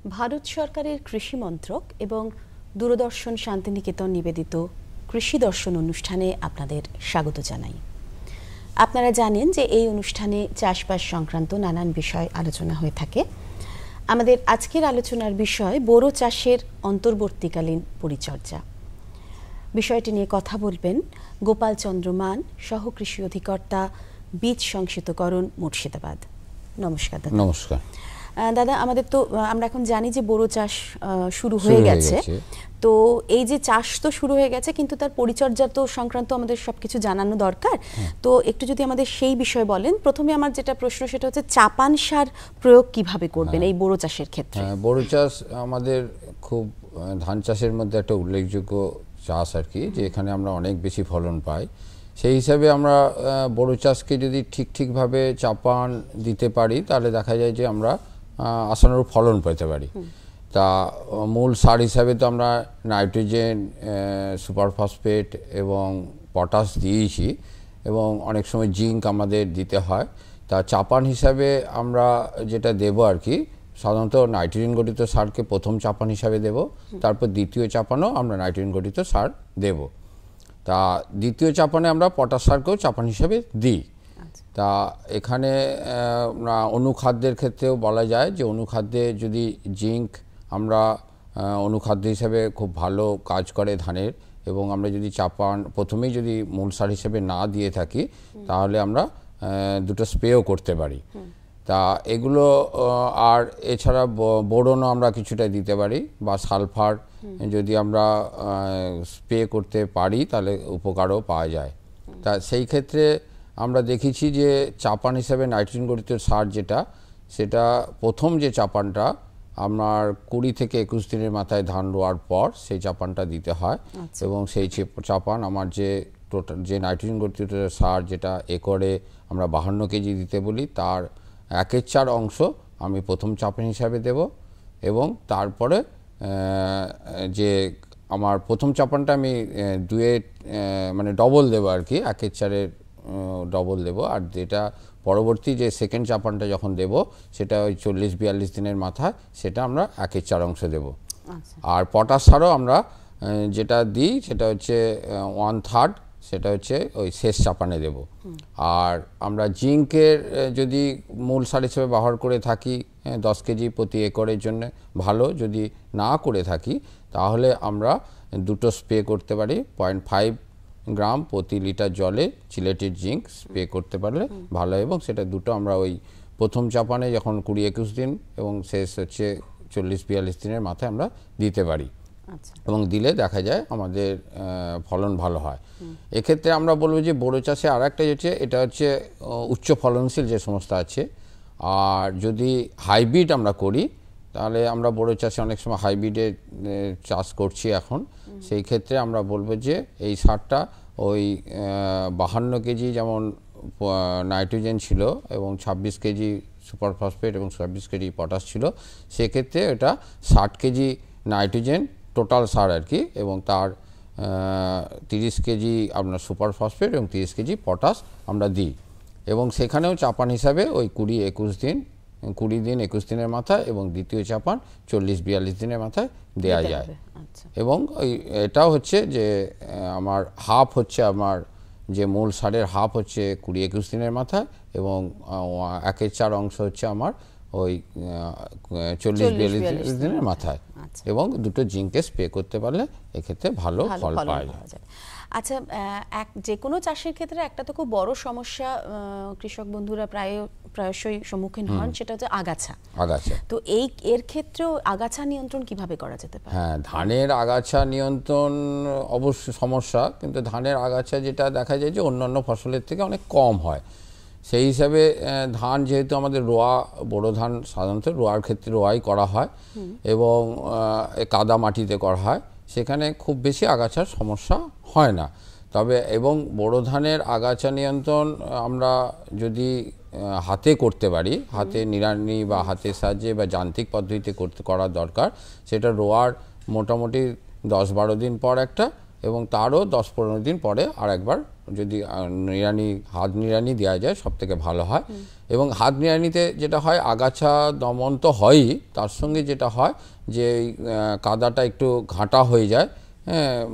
ভারত সরকারের কৃষি মন্ত্রক এবং দূরদর্শন শান্তিনিকেতন নিবেদিত কৃষি দর্শন অনুষ্ঠানে আপনাদের স্বাগত জানাই। আপনারা জানেন যে এই অনুষ্ঠানে চাষবাস সংক্রান্ত নানান বিষয় আলোচনা হয়ে থাকে। আমাদের আজকের আলোচনার বিষয় বোরো চাষের অন্তর্বর্তীকালীন পরিচর্যা। বিষয়টি নিয়ে কথা বলবেন গোপাল চন্দ্র মান, সহ কৃষি অধিকর্তা, বীজ সংশোধকরণ, মুর্শিদাবাদ। নমস্কার দাদা। নমস্কার দাদা, আমাদের তো আমরা এখন জানি যে বোরো চাষ শুরু হয়ে গেছে। তো এই যে চাষ তো শুরু হয়ে গেছে, কিন্তু তার পরিচর্যা তো সংক্রান্ত আমাদের সবকিছু জানানো দরকার। তো একটু যদি আমাদের সেই বিষয়ে বলেন। প্রথমে আমার যেটা প্রশ্ন সেটা হচ্ছে চাপান সার প্রয়োগ কিভাবে করবেন এই বোরো চাষের ক্ষেত্রে? বোরো চাষ আমাদের খুব ধান চাষের মধ্যে একটা উল্লেখযোগ্য চাষ আর কি, যে এখানে আমরা অনেক বেশি ফলন পাই। সেই হিসাবে আমরা বোরো চাষকে যদি ঠিকভাবে চাপান দিতে পারি তাহলে দেখা যায় যে আমরা আশানুরূপ ফলন পেতে পারি। তা মূল সার হিসাবে তো আমরা নাইট্রোজেন, সুপার ফসফেট এবং পটাশ দিয়েছি, এবং অনেক সময় জিঙ্ক আমাদের দিতে হয়। তা চাপান হিসাবে আমরা যেটা দেব আর কি, সাধারণত নাইট্রোজেন গঠিত সারকে প্রথম চাপান হিসাবে দেব, তারপর দ্বিতীয় চাপানও আমরা নাইট্রোজেন গঠিত সার দেব। তা দ্বিতীয় চাপানে আমরা পটাশ সারকেও চাপান হিসাবে দিই। তা এখানে অনুখাদ্যের ক্ষেত্রেও বলা যায় যে অনুখাদ্যে যদি জিঙ্ক আমরা অনুখাদ্য হিসাবে খুব ভালো কাজ করে ধানের, এবং আমরা যদি চাপান প্রথমেই যদি মূল সার হিসেবে না দিয়ে থাকি তাহলে আমরা দুটো স্প্রেও করতে পারি। তা এগুলো আর এছাড়া বোরনও আমরা কিছুটা দিতে পারি, বা সালফার যদি আমরা স্প্রে করতে পারি তাহলে উপকারও পাওয়া যায়। তা সেই ক্ষেত্রে আমরা দেখেছি যে চাপান হিসাবে নাইট্রোজেন গঠিত সার সেটা প্রথম যে চাপানটা আপনার 20 থেকে 21 দিনের মাথায় ধান রোয়ার পর সেই চাপানটা দিতে হয়। এবং সেই চাপান আমার যে টোটাল যে নাইট্রোজেন গঠিত সার যেটা একরে আমরা 52 কেজি দিতে বলি, তার 1/4 অংশ আমি প্রথম চাপান হিসাবে দেব। এবং তারপরে যে আমার প্রথম চাপানটা আমি মানে ডবল দেবো আর কি, 1/4 ডবল দেব। আর যেটা পরবর্তী যে সেকেন্ড চাপানটা যখন দেব সেটা ওই 40-42 দিনের মাথায় সেটা আমরা 1/4 অংশ দেব। আর পটাশ সারও আমরা যেটা দিই সেটা হচ্ছে 1/3, সেটা হচ্ছে ওই শেষ চাপানে দেব। আর আমরা জিঙ্কের যদি মূল সার হিসেবে ব্যবহার করে থাকি 10 কেজি প্রতি একরের জন্য ভালো, যদি না করে থাকি তাহলে আমরা দুটো স্প্রে করতে পারি। 0.5 গ্রাম প্রতি লিটার জলে চিলেটেড জিঙ্ক স্প্রে করতে পারলে ভালো, এবং সেটা দুটো আমরা ওই প্রথম চাপানে যখন 20-21 দিন এবং শেষ হচ্ছে 40-42 দিনের মাথায় আমরা দিতে পারি। এবং দিলে দেখা যায় আমাদের ফলন ভালো হয়। এক্ষেত্রে আমরা বলবো যে বোরো চাষে আর একটা যেটা, এটা হচ্ছে উচ্চ ফলনশীল যে সমস্ত আছে। আর যদি হাইব্রিড আমরা করি তাহলে আমরা বোরো চাষে অনেক সময় হাইব্রিডে চাষ করছি এখন। সেই ক্ষেত্রে আমরা বলবো যে এই সারটা ওই 52 কেজি যেমন নাইট্রোজেন ছিল এবং 26 কেজি সুপার ফসফেট এবং 26 কেজি পটাশ ছিল, সেক্ষেত্রে এটা 60 কেজি নাইট্রোজেন টোটাল সার আর কি, এবং তার 30 কেজি আপনার সুপার ফসফেট এবং 30 কেজি পটাশ আমরা দিই। এবং সেখানেও চাপান হিসাবে ওই 20 দিন 21 দিনের মাথায়, এবং দ্বিতীয় চাপান 40-42 দিনের মাথায় দেয়া যায়। এবং এটাও হচ্ছে যে আমার হাফ হচ্ছে আমার যে মূল সারের হাফ হচ্ছে 20-21 দিনের মাথায়, এবং 1/4 অংশ হচ্ছে আমার ওই 40-42 দিনের মাথায়। এবং দুটো জিঙ্কে স্প্রে করতে পারলে এক্ষেত্রে ভালো ফল পাওয়া যায়। আচ্ছা, যে কোনো চাষের ক্ষেত্রে একটা তো খুব বড় সমস্যা কৃষক বন্ধুরা প্রায়শই সম্মুখীন হন, সেটা হচ্ছে আগাছা। তো এর ক্ষেত্রেও আগাছা নিয়ন্ত্রণ কিভাবে করা যেতে পারে? হ্যাঁ, ধানের আগাছা নিয়ন্ত্রণ অবশ্য সমস্যা, কিন্তু ধানের আগাছা যেটা দেখা যায় যে অন্যান্য ফসলের থেকে অনেক কম হয়। সেই হিসাবে ধান যেহেতু আমাদের বোরো ধান সাধারণত রোয়ার ক্ষেত্রে রোয়াই করা হয় এবং কাদা মাটিতে করা হয়, সেখানে খুব বেশি আগাছার সমস্যা হয় না। তবে এবং বোরো ধানের আগাছা নিয়ন্ত্রণ আমরা যদি হাতে করতে পারি, হাতে নিড়ানি বা হাতের সাহায্যে বা যান্ত্রিক পদ্ধতিতে করা দরকার। সেটা রোয়ার মোটামুটি 10-12 দিন পর একটা, এবং তারও 10-15 দিন পরে আর একবার যদি হাত নিড়ানি দেওয়া যায় সব থেকে ভালো হয়। এবং হাত নিড়ানিতে যেটা হয়, আগাছা দমন তো হয়ই, তার সঙ্গে যেটা হয় যে কাদাটা একটু ঘাঁটা হয়ে যায়,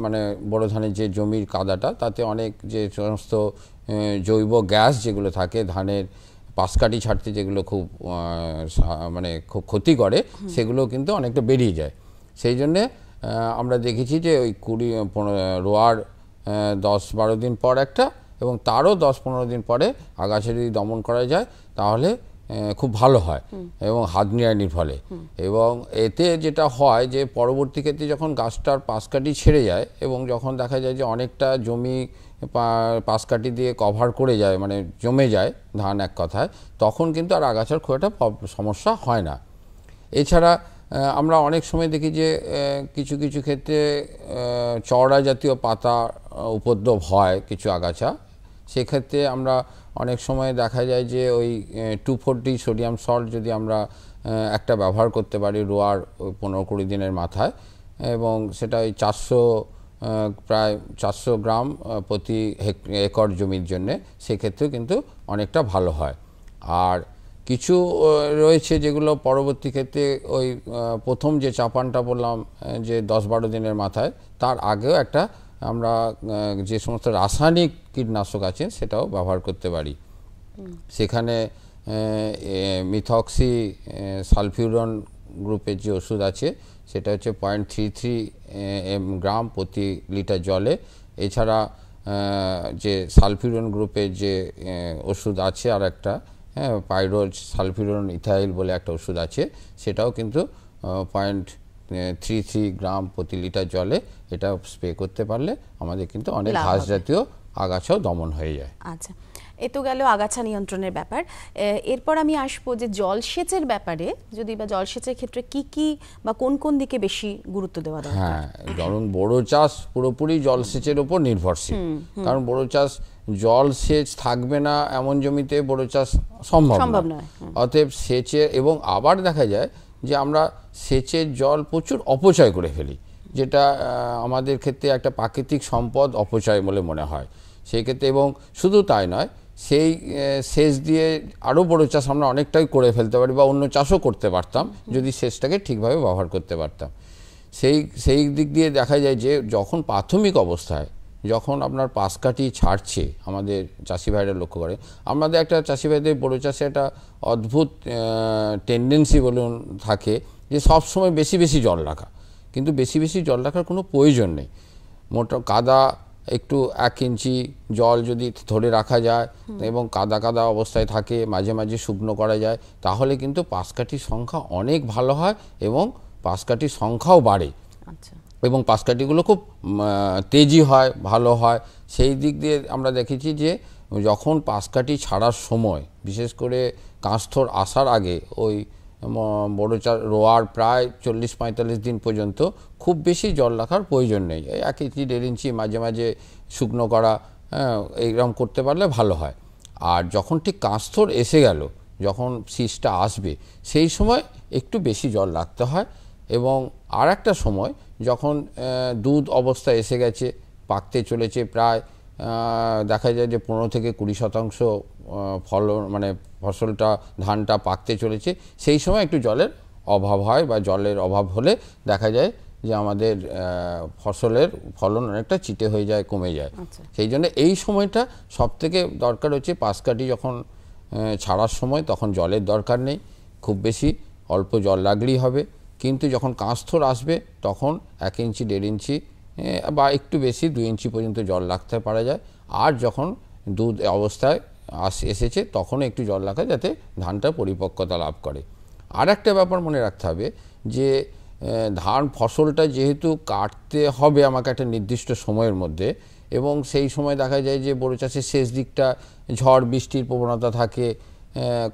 মানে বড় ধানের যে জমির কাদাটা, তাতে অনেক যে সমস্ত জৈব গ্যাস যেগুলো থাকে ধানের পাশকাঠি ছাড়তে, যেগুলো খুব মানে খুব ক্ষতি করে, সেগুলো কিন্তু অনেকটা বেরিয়ে যায়। সেই জন্যে আমরা দেখেছি যে ওই রোয়ার 10-12 দিন পর একটা, এবং তারও 10-15 দিন পরে আগাছা যদি দমন করা যায় তাহলে খুব ভালো হয় এবং হাত নিড়ানির ফলে। এবং এতে যেটা হয় যে পরবর্তী ক্ষেত্রে যখন গাছটার পাশকাঠি ছেড়ে যায় এবং যখন দেখা যায় যে অনেকটা জমি পাশকাঠি দিয়ে কভার করে যায়, মানে জমে যায় ধান এক কথায়, তখন কিন্তু আর আগাছার খুব একটা সমস্যা হয় না। এছাড়া আমরা অনেক সময় দেখি যে কিছু কিছু ক্ষেত্রে চওড়া জাতীয় পাতা উপদ্রব হয় কিছু আগাছা, সেক্ষেত্রে আমরা অনেক সময় দেখা যায় যে ওই 2,4-D সোডিয়াম সল্ট যদি আমরা একটা ব্যবহার করতে পারি রোয়ার 15-20 দিনের মাথায়, এবং সেটা ওই প্রায় 400 গ্রাম প্রতি একর জমির জন্যে, সেক্ষেত্রেও কিন্তু অনেকটা ভালো হয়। আর কিছু রয়েছে যেগুলো পরবর্তী ক্ষেত্রে ওই প্রথম যে চাপানটা বললাম যে 10-12 দিনের মাথায়, তার আগেও একটা আমরা যে সমস্ত রাসায়নিক কীটনাশক আছে সেটাও ব্যবহার করতে পারি। সেখানে মিথক্সি সালফিউরন গ্রুপের যে ওষুধ আছে সেটা হচ্ছে 0.33 গ্রাম প্রতি লিটার জলে। এছাড়া যে সালফিউরন গ্রুপের যে ওষুধ আছে আর একটা, পাইরোজ সালফিউরন ইথাইল বলে একটা ওষুধ আছে, সেটাও কিন্তু 0.33 গ্রাম প্রতি লিটার জলে এটা স্প্রে করতে পারলে আমাদের কিন্তু অনেক ঘাস জাতীয় আগাছাও দমন হয়ে যায়। আচ্ছা, এ তো গেল আগাছা নিয়ন্ত্রণের ব্যাপার। এরপর আমি আসবো যে জলসেচের ব্যাপারে, যদি বা জলসেচের ক্ষেত্রে কি কি বা কোন কোন দিকে বেশি গুরুত্ব দেওয়া দরকার? হ্যাঁ, কারণ বড় চাষ পুরোপুরি জলসেচের উপর নির্ভরশীল। কারণ বড় চাষ জলসেচ থাকবে না এমন জমিতে বড় চাষ সম্ভব নয়। অতএব সেচের, এবং আবার দেখা যায় যে আমরা সেচের জল প্রচুর অপচয় করে ফেলি, যেটা আমাদের ক্ষেত্রে একটা প্রাকৃতিক সম্পদ অপচয় বলে মনে হয় সেই ক্ষেত্রে। এবং শুধু তাই নয়, সেই সেচ দিয়ে আরও বড় চাষ আমরা অনেকটাই করে ফেলতে পারি বা অন্য চাষও করতে পারতাম যদি সেচটাকে ঠিকভাবে ব্যবহার করতে পারতাম। সেই দিক দিয়ে দেখা যায় যে যখন প্রাথমিক অবস্থায় যখন আপনার পাশকাঠি ছাড়ছে, আমাদের চাষি ভাইরা লক্ষ্য করে, আমাদের একটা চাষি ভাইদের বড় চাষে একটা অদ্ভুত টেন্ডেন্সি বলুন থাকে যে সবসময় বেশি বেশি জল রাখা, কিন্তু বেশি বেশি জল রাখার কোনো প্রয়োজন নেই। কাদা একটু 1 ইঞ্চি জল যদি ধরে রাখা যায় এবং কাদা কাদা অবস্থায় থাকে, মাঝে মাঝে শুকনো করা যায়, তাহলে কিন্তু পাশকাঠির সংখ্যা অনেক ভালো হয় এবং পাশকাঠির সংখ্যাও বাড়ে। আচ্ছা, এবং পাশকাঠিগুলো খুব তেজি হয়, ভালো হয়। সেই দিক দিয়ে আমরা দেখেছি যে যখন পাশকাঠি ছাড়ার সময়, বিশেষ করে কাঁচথোর আসার আগে, ওই বড় রোয়ার প্রায় 40-45 দিন পর্যন্ত খুব বেশি জল রাখার প্রয়োজন নেই। 1 ইঞ্চি 1.5 ইঞ্চি মাঝে মাঝে শুকনো করা, এইরকম করতে পারলে ভালো হয়। আর যখন ঠিক কাঁচথোর এসে গেল, যখন শীষটা আসবে, সেই সময় একটু বেশি জল রাখতে হয়। এবং আর একটা সময় যখন দুধ অবস্থা এসে গেছে, পাকতে চলেছে, প্রায় দেখা যায় যে 15-20% ফলন, মানে ফসলটা ধানটা পাকতে চলেছে, সেই সময় একটু জলের অভাব হয় বা জলের অভাব হলে দেখা যায় যে আমাদের ফসলের ফলন অনেকটা চিটে হয়ে যায়, কমে যায়। সেই জন্য এই সময়টা সব থেকে দরকার হচ্ছে পাশকাঠি যখন ছাড়ার সময়, তখন জলের দরকার নেই খুব বেশি, অল্প জল লাগলেই হবে। কিন্তু যখন কাঁচথোর আসবে তখন 1 ইঞ্চি 1.5 ইঞ্চি বা একটু বেশি 2 ইঞ্চি পর্যন্ত জল রাখতে পারা যায়। আর যখন দুধ অবস্থায় এসেছে তখন একটু জল রাখা, যাতে ধানটা পরিপক্কতা লাভ করে। আর একটা ব্যাপার মনে রাখতে হবে যে ধান ফসলটা যেহেতু কাটতে হবে আমাকে একটা নির্দিষ্ট সময়ের মধ্যে, এবং সেই সময় দেখা যায় যে বড় চাষের শেষ দিকটা ঝড় বৃষ্টির প্রবণতা থাকে,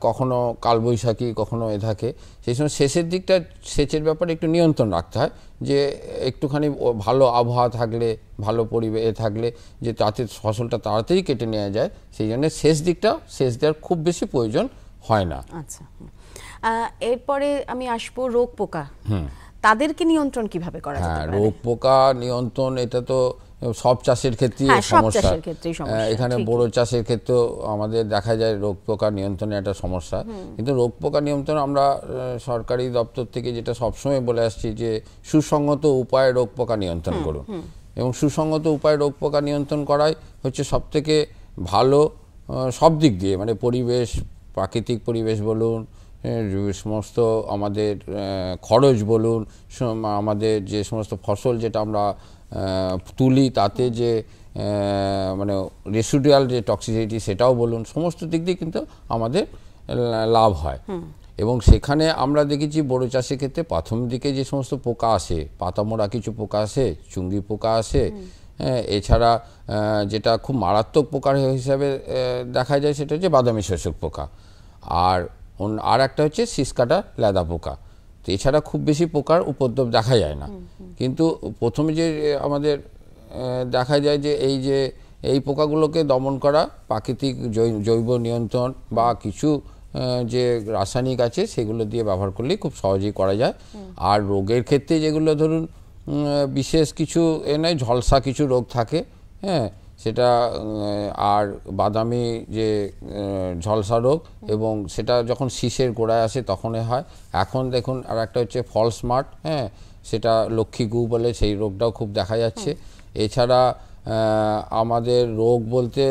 কখনো কালবৈশাখী, কখনো থাকে, সেই সময় শেষের দিকটা সেচের ব্যাপারে একটু নিয়ন্ত্রণ রাখতে হয়, যে একটুখানি ভালো আবহাওয়া থাকলে, ভালো পরিবেশে থাকলে, যে তাতে ফসলটা তাড়াতাড়ি কেটে নেওয়া যায়, সেই জন্য শেষ দিকটা সেচ দেওয়ার খুব বেশি প্রয়োজন হয় না। আচ্ছা, এরপরে আমি আসবো রোগ পোকা, তাদেরকে নিয়ন্ত্রণ কিভাবে করা যেতে পারে? রোগ পোকা নিয়ন্ত্রণ, এটা তো সব চাষের ক্ষেত্রেই সমস্যা, এখানে বোরো চাষের ক্ষেত্রেও আমাদের দেখা যায় রোগ পোকা নিয়ন্ত্রণে একটা সমস্যা। কিন্তু রোগ পোকা নিয়ন্ত্রণ আমরা সরকারি দপ্তর থেকে যেটা সবসময় বলে আসছি যে সুসংগত উপায়ে রোগ পোকা নিয়ন্ত্রণ করুন, এবং সুসংগত উপায়ে রোগ পোকা নিয়ন্ত্রণ করাই হচ্ছে সবথেকে ভালো সব দিক দিয়ে, মানে পরিবেশ, প্রাকৃতিক পরিবেশ বলুন, সমস্ত আমাদের খরচ বলুন, আমাদের যে সমস্ত ফসল যেটা আমরা তুলি তাতে যে মানে রেসিডুয়াল যে টক্সিসিটি সেটাও বলুন, সমস্ত দিক দিয়ে কিন্তু আমাদের লাভ হয়। এবং সেখানে আমরা দেখেছি বড় চাষের ক্ষেত্রে প্রথম দিকে যে সমস্ত পোকা আসে, পাতামোড়া কিছু পোকা আসে, চুঙ্গি পোকা আসে, এছাড়া যেটা খুব মারাত্মক পোকার হিসাবে দেখা যায় সেটা হচ্ছে বাদামি শোষক পোকা, আর একটা হচ্ছে শীষকাটা লেদা পোকা। তো এছাড়া খুব বেশি পোকার উপদ্রব দেখা যায় না। কিন্তু প্রথমে যে আমাদের দেখা যায় যে এই পোকাগুলোকে দমন করা প্রাকৃতিক জৈব নিয়ন্ত্রণ বা কিছু যে রাসায়নিক আছে সেগুলো দিয়ে ব্যবহার করলেই খুব সহজেই করা যায়। আর রোগের ক্ষেত্রে যেগুলো ধরুন বিশেষ কিছু নয়, ঝলসা কিছু রোগ থাকে, হ্যাঁ, সেটা আর বাদামি যে ঝলসা রোগ, এবং সেটা যখন শীষের গোড়ায় আসে তখনই হয়। এখন দেখুন আর একটা হচ্ছে ফলস মার্ট, হ্যাঁ, সেটা লক্ষ্মী গু বলে, সেই রোগটাও খুব দেখা যাচ্ছে। এছাড়া আমাদের রোগ বলতে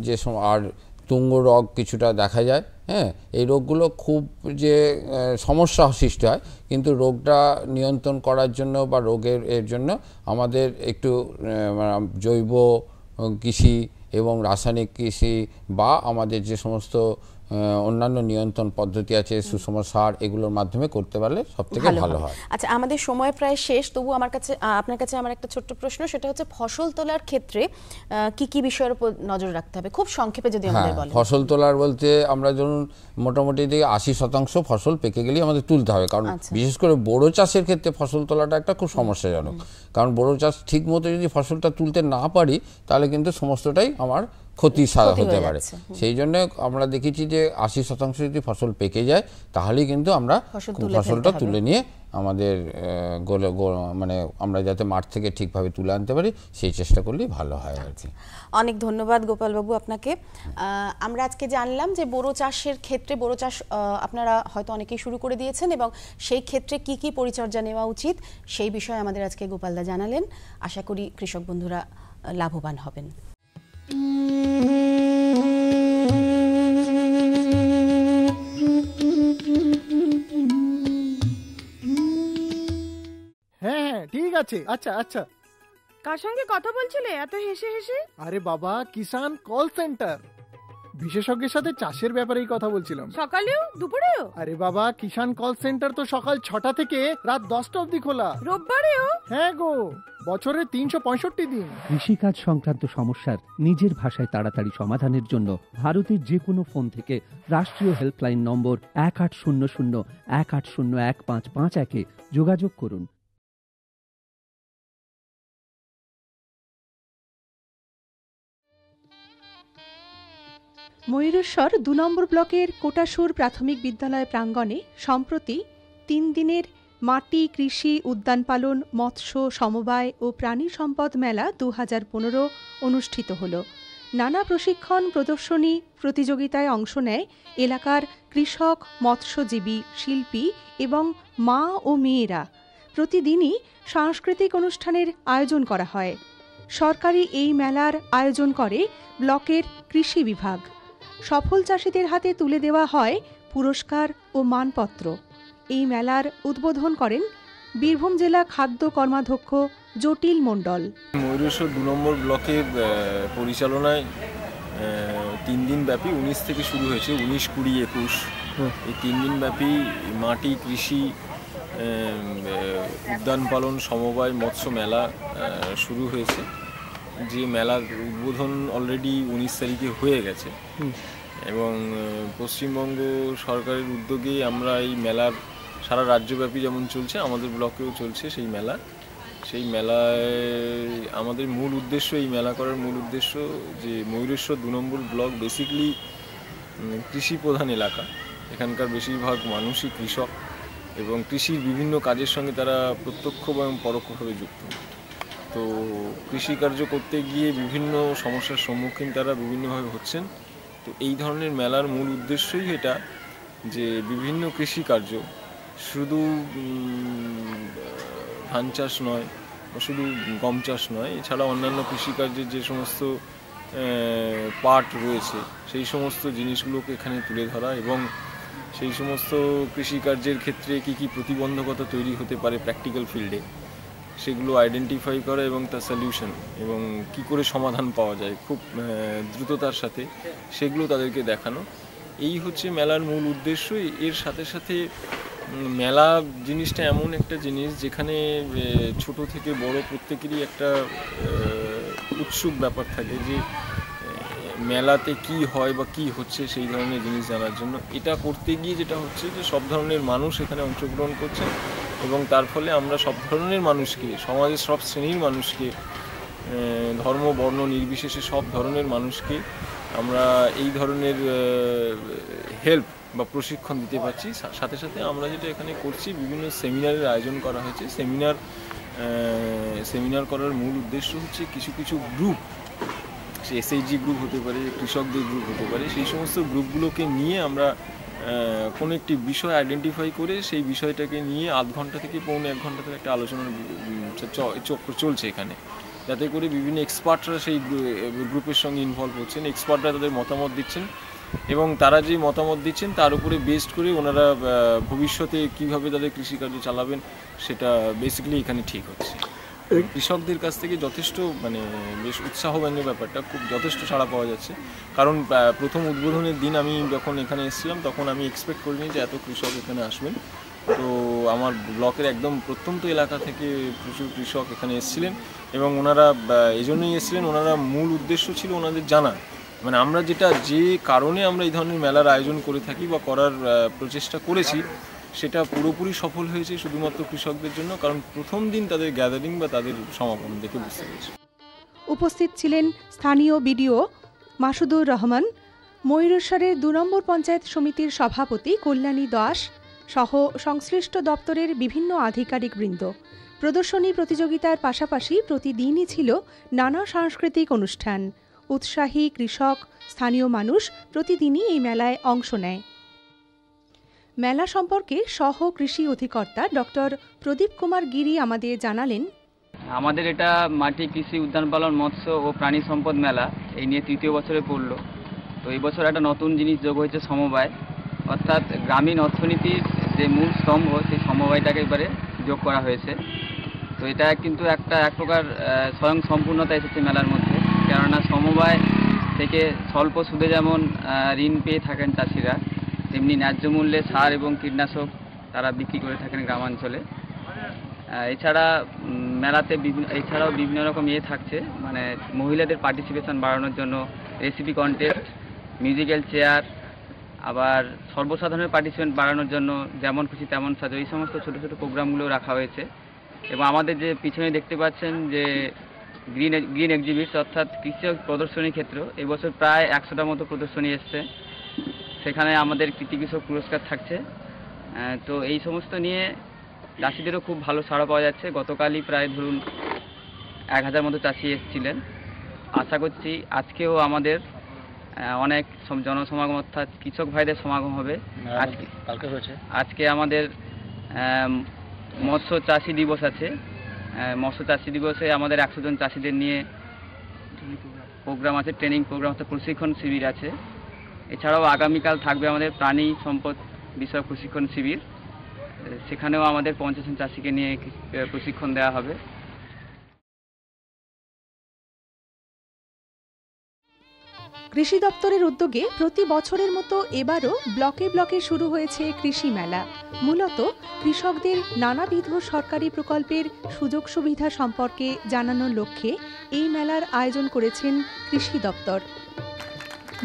যে আর তুঙ্গ রোগ কিছুটা দেখা যায়, হ্যাঁ, এই রোগগুলো খুব যে সমস্যা সৃষ্টি হয়, কিন্তু রোগটা নিয়ন্ত্রণ করার জন্য বা এর জন্য আমাদের একটু জৈব কৃষি এবং রাসায়নিক কৃষি বা আমাদের যে সমস্ত অন্যান্য নিয়ন্ত্রণ পদ্ধতি আছে, সুষম সার, এগুলোর মাধ্যমে করতে পারলে সবথেকে ভালো হয়। আচ্ছা, আমাদের সময় প্রায় শেষ, তবু আপনার কাছে আমার একটা ছোট্ট প্রশ্ন, সেটা হচ্ছে ফসল তোলার ক্ষেত্রে কি কি বিষয়ের উপর নজর রাখতে হবে, খুব সংক্ষেপে যদি আমাদের বলেন। ফসল তোলার বলতে আমরা ধরুন মোটামুটি 80% ফসল পেকে গেলেই আমাদের তুলতে হবে, কারণ বিশেষ করে বোরো চাষের ক্ষেত্রে ফসল তোলাটা একটা খুব সমস্যাজনক। কারণ বোরো চাষ ঠিক মতো যদি ফসলটা তুলতে না পারি তাহলে কিন্তু সমস্তটাই আমার ক্ষতি হতে পারে। সেই জন্য আমরা দেখেছি যে 80% যদি ফসল পেকে যায় তাহলেই কিন্তু আমরা ফসলটা তুলে নিয়ে আমাদের মানে আমরা যাতে মাঠ থেকে ঠিকভাবে তুলে আনতে পারি সেই চেষ্টা করলেই ভালো হয় আর কি। অনেক ধন্যবাদ গোপালবাবু আপনাকে। আমরা আজকে জানলাম যে বোরো চাষের ক্ষেত্রে, বোরো চাষ আপনারা হয়তো অনেকেই শুরু করে দিয়েছেন, এবং সেই ক্ষেত্রে কি কি পরিচর্যা নেওয়া উচিত সেই বিষয়ে আমাদের আজকে গোপালদা জানালেন। আশা করি কৃষক বন্ধুরা লাভবান হবেন। হ্যাঁ ঠিক আছে। আচ্ছা আচ্ছা, কার সঙ্গে কথা বলছিলে এত হেসে হেসে? আরে বাবা, কিষান কল সেন্টার, বিশেষজ্ঞের সাথে চাষের ব্যাপারেই কথা বলছিলাম। সকালেও দুপুরেও? আরে বাবা, কিষান কল সেন্টার তো সকাল 6টা থেকে রাত 10টা অবধি খোলা। রোববারেও? হ্যাঁ গো, বছরে 365 দিন। কৃষিকাজ সংক্রান্ত সমস্যার নিজের ভাষায় তাড়াতাড়ি সমাধানের জন্য ভারতের যে কোনো ফোন থেকে রাষ্ট্রীয় হেল্পলাইন নম্বর 1800-1801-555 যোগাযোগ করুন। ময়ূরেশ্বর 2 নম্বর ব্লকের কোটাসুর প্রাথমিক বিদ্যালয় প্রাঙ্গণে সম্প্রতি 3 দিনের মাটি, কৃষি, উদ্যান পালন, মৎস্য সমবায় ও প্রাণী সম্পদ মেলা 2015 অনুষ্ঠিত হল। নানা প্রশিক্ষণ, প্রদর্শনী, প্রতিযোগিতায় অংশ নেয় এলাকার কৃষক, মৎস্যজীবী, শিল্পী এবং মা ও মেয়েরা। প্রতিদিনই সাংস্কৃতিক অনুষ্ঠানের আয়োজন করা হয়। সরকারি এই মেলার আয়োজন করে ব্লকের কৃষি বিভাগ। সফল চাষিদের হাতে তুলে দেওয়া হয় পুরস্কার ও মানপত্র। এই মেলার উদ্বোধন করেন বীরভূম জেলা খাদ্য কর্মাধ্যক্ষ জটিল মণ্ডল। ময়ূরেশ্বর 2 নম্বর ব্লকের পরিচালনায় 3 দিন ব্যাপী 19 থেকে শুরু হয়েছে, 19, 20, 21 এই 3 দিন ব্যাপী মাটি, কৃষি, উদ্যান পালন, সমবায়, মৎস্য মেলা শুরু হয়েছে। যে মেলার উদ্বোধন অলরেডি 19 তারিখে হয়ে গেছে, এবং পশ্চিমবঙ্গ সরকারের উদ্যোগে আমরা এই মেলার সারা রাজ্যব্যাপী যেমন চলছে আমাদের ব্লকেও চলছে সেই মেলা। সেই মেলায় আমাদের মূল উদ্দেশ্য, এই মেলা করার মূল উদ্দেশ্য যে ময়ূরেশ্বর 2 নম্বর ব্লক বেসিক্যালি কৃষি প্রধান এলাকা। এখানকার বেশিরভাগ মানুষই কৃষক এবং কৃষির বিভিন্ন কাজের সঙ্গে তারা প্রত্যক্ষ এবং পরোক্ষভাবে যুক্ত। তো তো কৃষিকার্য করতে গিয়ে বিভিন্ন সমস্যার সম্মুখীন তারা বিভিন্নভাবে হচ্ছেন। তো এই ধরনের মেলার মূল উদ্দেশ্যই এটা যে বিভিন্ন কৃষিকার্য শুধু ধান চাষ নয় বা শুধু গম চাষ নয়, এছাড়া অন্যান্য কৃষিকার্যের যে সমস্ত পার্ট রয়েছে সেই সমস্ত জিনিসগুলোকে এখানে তুলে ধরা এবং সেই সমস্ত কৃষিকার্যের ক্ষেত্রে কী কী প্রতিবন্ধকতা তৈরি হতে পারে প্র্যাকটিক্যাল ফিল্ডে সেগুলো আইডেন্টিফাই করা এবং তার সলিউশন এবং কি করে সমাধান পাওয়া যায় খুব দ্রুততার সাথে সেগুলো তাদেরকে দেখানো, এই হচ্ছে মেলার মূল উদ্দেশ্য। এর সাথে সাথে মেলা জিনিসটা এমন একটা জিনিস যেখানে ছোট থেকে বড় প্রত্যেকেরই একটা উৎসুক ব্যাপার থাকে যে মেলাতে কি হয় বা কি হচ্ছে সেই ধরনের জিনিস জানার জন্য। এটা করতে গিয়ে যেটা হচ্ছে যে সব ধরনের মানুষ এখানে অংশগ্রহণ করছে এবং তার ফলে আমরা সব ধরনের মানুষকে, সমাজের সব শ্রেণীর মানুষকে, ধর্ম বর্ণ নির্বিশেষে সব ধরনের মানুষকে আমরা এই ধরনের হেল্প বা প্রশিক্ষণ দিতে পারছি। সাথে সাথে আমরা যেটা এখানে করছি বিভিন্ন সেমিনারের আয়োজন করা হয়েছে। সেমিনার করার মূল উদ্দেশ্য হচ্ছে কিছু কিছু গ্রুপ, সে এসএইচজি গ্রুপ হতে পারে, কৃষকদের গ্রুপ হতে পারে, সেই সমস্ত গ্রুপগুলোকে নিয়ে আমরা কোনো একটি বিষয় আইডেন্টিফাই করে সেই বিষয়টাকে নিয়ে আধ ঘন্টা থেকে পৌনে 1 ঘন্টা ধরে একটা আলোচনার চক্র চলছে এখানে, যাতে করে বিভিন্ন এক্সপার্টরা সেই গ্রুপের সঙ্গে ইনভলভ হচ্ছেন, এক্সপার্টরা তাদের মতামত দিচ্ছেন এবং তারা যে মতামত দিচ্ছেন তার উপরে বেসড করে ওনারা ভবিষ্যতে কীভাবে তাদের কৃষিকার্য চালাবেন সেটা বেসিক্যালি এখানে ঠিক হচ্ছে। কৃষকদের কাছ থেকে যথেষ্ট বেশ উৎসাহব্যাঞ্জক ব্যাপারটা, খুব যথেষ্ট সাড়া পাওয়া যাচ্ছে। কারণ প্রথম উদ্বোধনের দিন আমি যখন এখানে এসেছিলাম তখন আমি এক্সপেক্ট করিনি যে এত কৃষক এখানে আসবেন। তো আমার ব্লকের একদম প্রত্যন্ত এলাকা থেকে প্রচুর কৃষক এখানে এসেছিলেন এবং ওনারা এই জন্যই এসেছিলেন, ওনারা মূল উদ্দেশ্য ছিল ওনাদের জানা আমরা যে কারণে আমরা এই ধরনের মেলার আয়োজন করে থাকি বা করার প্রচেষ্টা করেছি সেটা পুরোপুরি সফল হয়েছে শুধুমাত্র কৃষকদের জন্য, কারণ প্রথম দিন তাদের গ্যাদারিং বা তাদের সমাগম দেখে বুঝতে পেরেছি। উপস্থিত ছিলেন স্থানীয় বিডিও মাসুদুর রহমান, ময়ূরেশ্বরের 2 নম্বর পঞ্চায়েত সমিতির সভাপতি কল্যাণী দাস সহ সংশ্লিষ্ট দপ্তরের বিভিন্ন আধিকারিকবৃন্দ। প্রদর্শনী প্রতিযোগিতার পাশাপাশি প্রতিদিনই ছিল নানা সাংস্কৃতিক অনুষ্ঠান। উৎসাহী কৃষক, স্থানীয় মানুষ প্রতিদিনই এই মেলায় অংশ নেয়। মেলা সম্পর্কে সহ কৃষি অধিকর্তা ডক্টর প্রদীপ কুমার গিরি আমাদের জানালেন, আমাদের এটা মাটি কৃষি উদ্যান পালন মৎস্য ও প্রাণী সম্পদ মেলা এই নিয়ে 3য় বছরে পড়ল। তো এই বছর একটা নতুন জিনিস যোগ হয়েছে সমবায়, অর্থাৎ গ্রামীণ অর্থনীতির যে মূল স্তম্ভ সেই সমবায়টাকে এবারে যোগ করা হয়েছে। তো এটা কিন্তু এক প্রকার স্বয়ং সম্পূর্ণতা এসেছে মেলার মধ্যে, কেননা সমবায় থেকে স্বল্প সুদে যেমন ঋণ পেয়ে থাকেন চাষিরা, তেমনি ন্যায্য মূল্যে সার এবং কীটনাশক তারা বিক্রি করে থাকেন গ্রামাঞ্চলে। এছাড়া মেলাতে এছাড়াও বিভিন্ন রকম থাকছে, মহিলাদের পার্টিসিপেশন বাড়ানোর জন্য রেসিপি কন্টেস্ট, মিউজিক্যাল চেয়ার, আবার সর্বসাধারণের পার্টিসিপেন্ট বাড়ানোর জন্য যেমন খুশি তেমন সাজো, এই সমস্ত ছোটো ছোটো প্রোগ্রামগুলো রাখা হয়েছে। এবং আমাদের যে পিছনে দেখতে পাচ্ছেন যে গ্রিন এক্সিবিটস অর্থাৎ কৃষি প্রদর্শনী ক্ষেত্র, এবছর প্রায় 100টার মতো প্রদর্শনী এসছে, সেখানে আমাদের কৃতি কৃষক পুরস্কার থাকছে। তো এই সমস্ত নিয়ে চাষিদেরও খুব ভালো সাড়া পাওয়া যাচ্ছে। গতকালই প্রায় ধরুন 1000 মতো চাষি এসেছিলেন। আশা করছি আজকেও আমাদের অনেক জনসমাগম অর্থাৎ কৃষক ভাইদের সমাগম হবে। আজকে আমাদের মৎস্য চাষি দিবস আছে। মৎস্য চাষি দিবসে আমাদের 100 জন চাষিদের নিয়ে প্রোগ্রাম আছে, ট্রেনিং প্রোগ্রাম আছে, প্রশিক্ষণ শিবির আছে। এছাড়াও আগামীকাল থাকবে আমাদের প্রাণী সম্পদ বিষয়ক প্রশিক্ষণ শিবির, সেখানেও আমাদের 50 জন চাষিকে নিয়ে প্রশিক্ষণ দেওয়া হবে। কৃষি দপ্তরের উদ্যোগে প্রতি বছরের মতো এবারও ব্লকে ব্লকে শুরু হয়েছে কৃষি মেলা। মূলত কৃষকদের নানাবিধ সরকারি প্রকল্পের সুযোগ সুবিধা সম্পর্কে জানানোর লক্ষ্যে এই মেলার আয়োজন করেছেন কৃষি দপ্তর।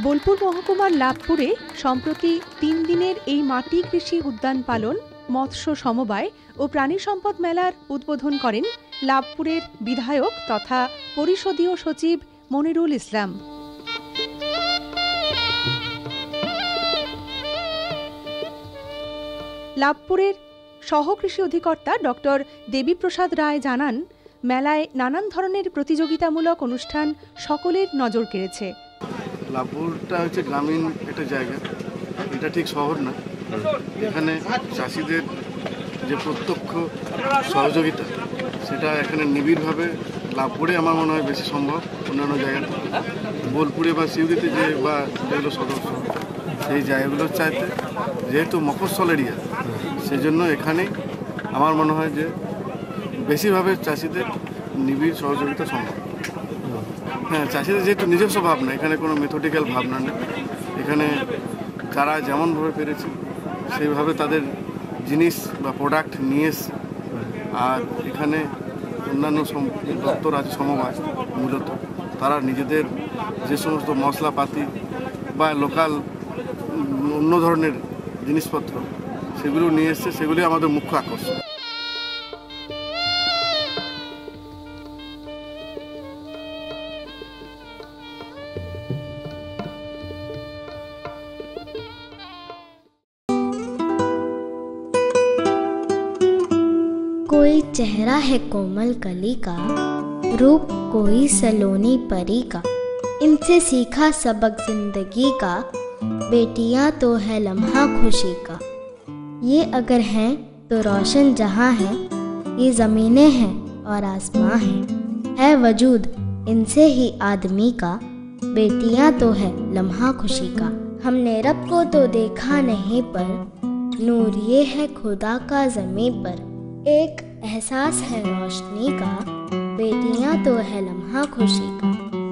বোলপুর মহকুমার লাভপুরে সম্প্রতি 3 দিনের এই মাটি কৃষি উদ্যান পালন, মৎস্য সমবায় ও প্রাণী সম্পদ মেলার উদ্বোধন করেন লাভপুরের বিধায়ক তথা পরিষদীয় সচিব মনিরুল ইসলাম। লাভপুরের সহ কৃষি অধিকর্তা ডক্টর দেবীপ্রসাদ রায় জানান, মেলায় নানান ধরনের প্রতিযোগিতামূলক অনুষ্ঠান সকলের নজর কেড়েছে। লাভপুরটা হচ্ছে গ্রামীণ একটা জায়গা, এটা ঠিক শহর না। এখানে চাষিদের যে প্রত্যক্ষ সহযোগিতা সেটা এখানে নিবিড়ভাবে লাভপুরে আমার মনে হয় বেশি সম্ভব অন্যান্য জায়গায়। বোলপুরে বা সিউড়িতে যে বা যেগুলো সদস্য সেই জায়গাগুলোর চাইতে যেহেতু মফস্বল এরিয়া, সেই জন্য এখানে আমার মনে হয় যে বেশিভাবে চাষিদের নিবিড় সহযোগিতা সম্ভব। হ্যাঁ, চাষিদের যেহেতু নিজস্ব ভাবনা, এখানে কোনো মেথডিক্যাল ভাবনা নেই। এখানে যারা যেমনভাবে পেরেছে সেইভাবে তাদের জিনিস বা প্রোডাক্ট নিয়ে এসছে। আর এখানে অন্যান্য দপ্তর আছে সমবায়, মূলত তারা নিজেদের যে সমস্ত মশলাপাতি বা লোকাল অন্য ধরনের জিনিসপত্র সেগুলো নিয়ে এসছে, সেগুলি আমাদের মুখ্য আকর্ষণ। कोई चेहरा है कोमल कली का, रूप कोई सलोनी परी का, इनसे सीखा सबक जिंदगी का, बेटियां तो है लम्हा खुशी का। ये अगर हैं तो रोशन जहां है, ये ज़मीनें हैं और आसमां है वजूद इनसे ही आदमी का, बेटियां तो है लम्हा खुशी का। हमने रब को तो देखा नहीं पर नूर ये है खुदा का ज़मीं पर, एक एहसास है रोशनी का, बेटियां तो है लम्हा खुशी का।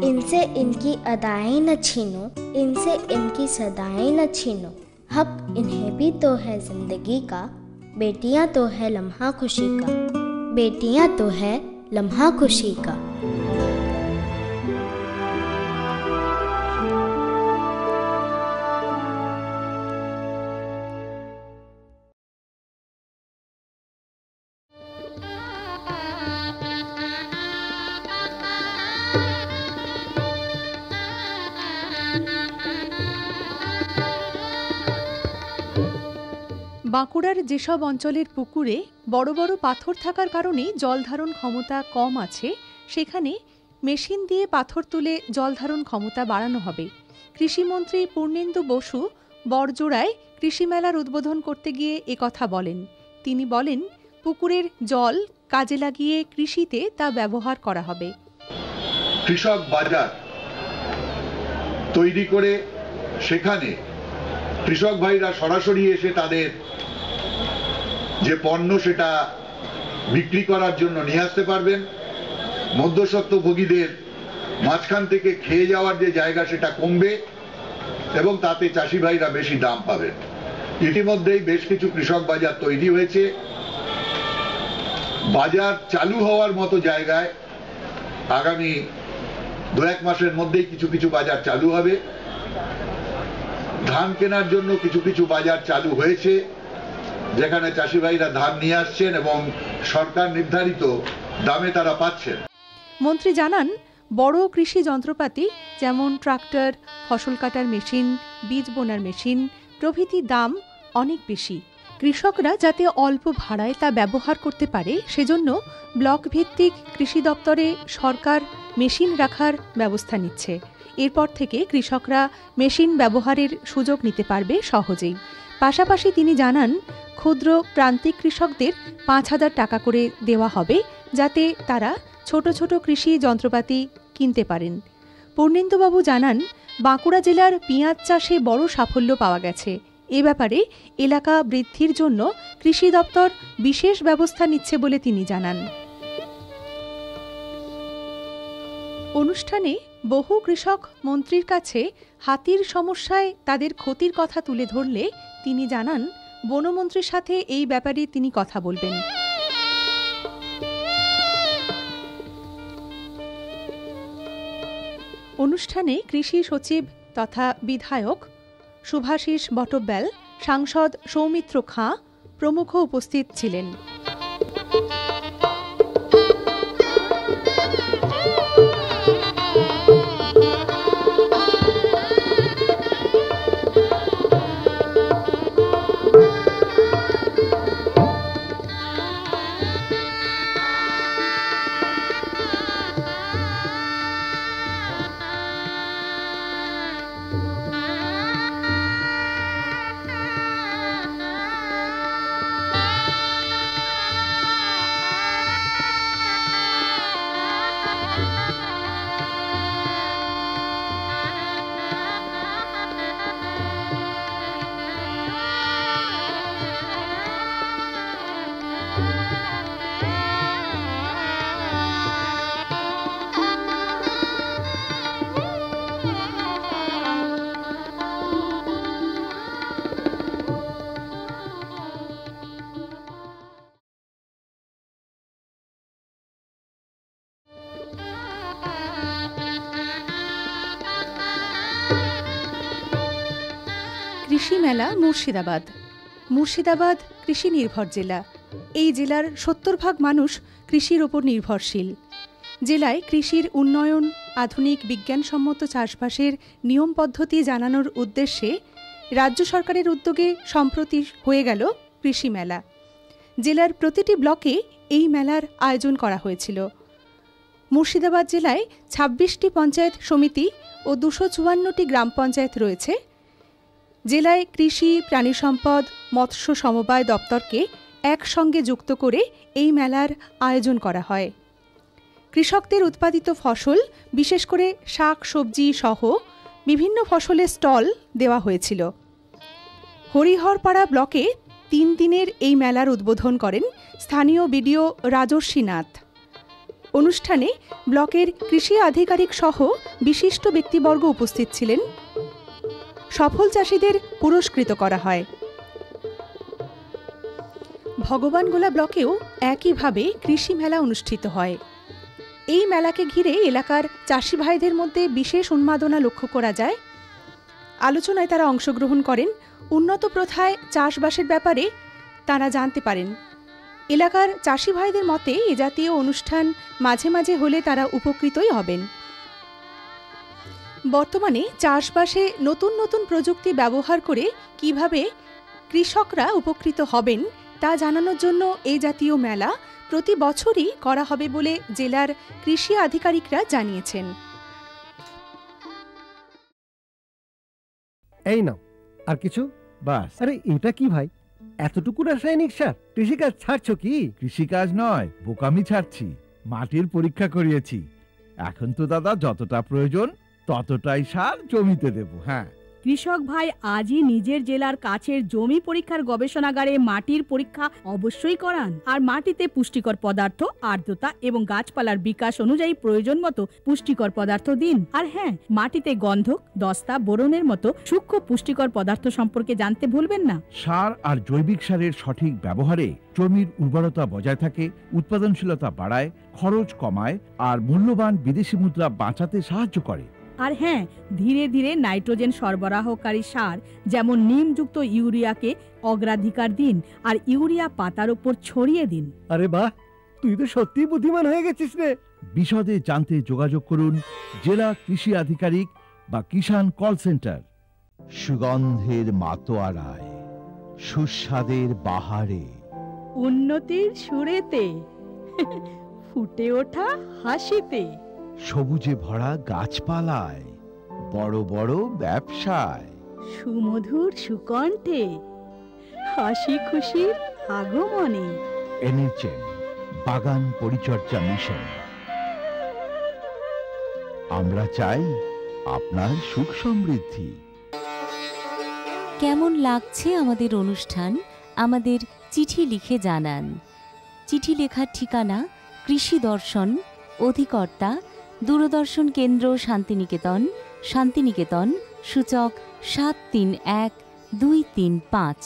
इनसे इनकी अदाएं न छीनो, इनसे इनकी सदाएं न छीनो, हक इन्हें भी तो है जिंदगी का, बेटियां तो है लम्हा खुशी का, बेटियां तो है लम्हा खुशी का। বাঁকুড়ার যেসব অঞ্চলের পুকুরে বড় বড় পাথর থাকার কারণে জলধারণ ক্ষমতা কম আছে, সেখানে মেশিন দিয়ে পাথর তুলে জলধারণ ক্ষমতা বাড়ানো হবে। কৃষিমন্ত্রী পূর্ণেন্দু বসু বড়জোড়ায় কৃষি মেলার উদ্বোধন করতে গিয়ে একথা বলেন। তিনি বলেন, পুকুরের জল কাজে লাগিয়ে কৃষিতে তা ব্যবহার করা হবে। কৃষক বাজার তৈরি করে সেখানে কৃষক ভাইরা সরাসরি এসে তাদের যে পণ্য সেটা বিক্রি করার জন্য নিয়ে আসতে পারবেন। মধ্যস্বত্বভোগীদের মাঝখান থেকে খেয়ে যাওয়ার যে জায়গা সেটা কমবে এবং তাতে চাষি ভাইরা বেশি দাম পাবেন। ইতিমধ্যেই বেশ কিছু কৃষক বাজার তৈরি হয়েছে। বাজার চালু হওয়ার মতো জায়গায় আগামী 2-1 মাসের মধ্যেই কিছু কিছু বাজার চালু হবে। ধান কেনার জন্য কিছু কিছু বাজার চালু হয়েছে, যেখানে চাষি ভাইরা ধান নিয়ে আসছেন এবং সরকার নির্ধারিত দামে তারা পাচ্ছেন। মন্ত্রী জানান, বড় কৃষি যন্ত্রপাতি যেমন ট্রাক্টর, ফসল কাটার মেশিন, বীজ বোনার মেশিন প্রভৃতির দাম অনেক বেশি। কৃষকরা যাতে অল্প ভাড়ায় তা ব্যবহার করতে পারে, সেজন্য ব্লক ভিত্তিক কৃষি দপ্তরে সরকার মেশিন রাখার ব্যবস্থা নিচ্ছে। এরপর থেকে কৃষকরা মেশিন ব্যবহারের সুযোগ নিতে পারবে সহজেই। পাশাপাশি তিনি জানান, ক্ষুদ্র প্রান্তিক কৃষকদের 5,000 টাকা করে দেওয়া হবে, যাতে তারা ছোট ছোট কৃষি যন্ত্রপাতি কিনতে পারেন। পূর্ণেন্দুবাবু জানান, বাঁকুড়া জেলার পেঁয়াজ চাষে বড় সাফল্য পাওয়া গেছে। এ ব্যাপারে এলাকা বৃদ্ধির জন্য কৃষি দপ্তর বিশেষ ব্যবস্থা নিচ্ছে বলে তিনি জানান। অনুষ্ঠানে বহু কৃষক মন্ত্রীর কাছে হাতির সমস্যায় তাদের ক্ষতির কথা তুলে ধরলে তিনি জানান, বনমন্ত্রীর সাথে এই ব্যাপারে তিনি কথা বলবেন। অনুষ্ঠানে কৃষি সচিব তথা বিধায়ক শুভাশিস বটব্যাল, সাংসদ সৌমিত্র খাঁ প্রমুখ উপস্থিত ছিলেন। কৃষি মেলা মুর্শিদাবাদ। মুর্শিদাবাদ কৃষি নির্ভর জেলা। এই জেলার 70% মানুষ কৃষির ওপর নির্ভরশীল। জেলায় কৃষির উন্নয়ন, আধুনিক বিজ্ঞানসম্মত চাষবাসের নিয়ম পদ্ধতি জানানোর উদ্দেশ্যে রাজ্য সরকারের উদ্যোগে সম্প্রতি হয়ে গেল কৃষি মেলা। জেলার প্রতিটি ব্লকে এই মেলার আয়োজন করা হয়েছিল। মুর্শিদাবাদ জেলায় 26টি পঞ্চায়েত সমিতি ও 254টি গ্রাম পঞ্চায়েত রয়েছে। জেলায় কৃষি, প্রাণী সম্পদ, মৎস্য সমবায় দপ্তরকে একসঙ্গে যুক্ত করে এই মেলার আয়োজন করা হয়। কৃষকদের উৎপাদিত ফসল, বিশেষ করে শাক সবজি সহ বিভিন্ন ফসলের স্টল দেওয়া হয়েছিল। হরিহরপাড়া ব্লকে 3 দিনের এই মেলার উদ্বোধন করেন স্থানীয় বিডিও রাজর্ষি নাথ। অনুষ্ঠানে ব্লকের কৃষি আধিকারিক সহ বিশিষ্ট ব্যক্তিবর্গ উপস্থিত ছিলেন। সফল চাষিদের পুরস্কৃত করা হয়। ভগবানগোলা ব্লকেও একইভাবে কৃষি মেলা অনুষ্ঠিত হয়। এই মেলাকে ঘিরে এলাকার চাষি ভাইদের মধ্যে বিশেষ উন্মাদনা লক্ষ্য করা যায়। আলোচনায় তারা অংশগ্রহণ করেন। উন্নত প্রথায় চাষবাসের ব্যাপারে তারা জানতে পারেন। এলাকার চাষি ভাইদের মতে এ জাতীয় অনুষ্ঠান মাঝে মাঝে হলে তারা উপকৃতই হবেন। বর্তমানে চাষবাসে নতুন নতুন প্রযুক্তি ব্যবহার করে কিভাবে কৃষকরা উপকৃত হবেন তা জানানোর জন্য এই জাতীয় মেলা প্রতি বছরই করা হবে বলে জেলার কৃষি আধিকারিকরা জানিয়েছেন। এই নাও আর কিছু বাস। আরে এটা কি ভাই, এতটুকু রাসায়নিক সার? কৃষিকাজ ছাড়ছো কি? কৃষিকাজ নয়, বোকামি ছাড়ছি। মাটির পরীক্ষা করিয়েছি। এখন তো দাদা যতটা প্রয়োজন ততটাই সার জমিতে দেব। হ্যাঁ, কৃষক ভাই আজই নিজের জেলার কাছের জমি পরীক্ষার গবেষণাগারে মাটির পরীক্ষা অবশ্যই করান। আর মাটিতে পুষ্টিকর পদার্থ, আর্দ্রতা এবং গাছপালার বিকাশ অনুযায়ী প্রয়োজন মতো পুষ্টিকর পদার্থ দিন। আর হ্যাঁ, মাটিতে গন্ধক, দস্তা, বোরনের মতো সূক্ষ্ম পুষ্টিকর পদার্থ সম্পর্কে জানতে ভুলবেন না। সার আর জৈবিক সারের সঠিক ব্যবহারে জমির উর্বরতা বজায় থাকে, উৎপাদনশীলতা বাড়ায়, খরচ কমায় আর মূল্যবান বিদেশি মুদ্রা বাঁচাতে সাহায্য করে। আর হ্যাঁ, ধীরে ধীরে নাইট্রোজেন সরবরাহকারী সার যেমন নিমযুক্ত ইউরিয়াকে অগ্রাধিকার দিন আর ইউরিয়া পাতার উপর ছড়িয়ে দিন। আরে বাহ, তুই তো সত্যি বুদ্ধিমান হয়ে গেছিস রে। বিশদে জানতে যোগাযোগ করুন জেলা কৃষি আধিকারিক বা কিষাণ কল সেন্টার। সুগন্ধের মাতোয়ারায়, সুস্বাদের বাহারে, উন্নতির সুরেতে, ফুটে ওঠা হাসিতে, সবুজে ভরা গাছপালায়, বড় বড় ব্যবসায়, সুমধুর সুকণ্ঠে, হাসি খুশির আগমনে। এনেছেন বাগান পরিচর্যা মিশন। আমরা চাই আপনার সুখ সমৃদ্ধি। কেমন লাগছে আমাদের অনুষ্ঠান? আমাদের চিঠি লিখে জানান। চিঠি লেখার ঠিকানা কৃষি দর্শন, অধিকর্তা দূরদর্শন কেন্দ্র, শান্তিনিকেতন, শান্তিনিকেতন, সূচক 731235।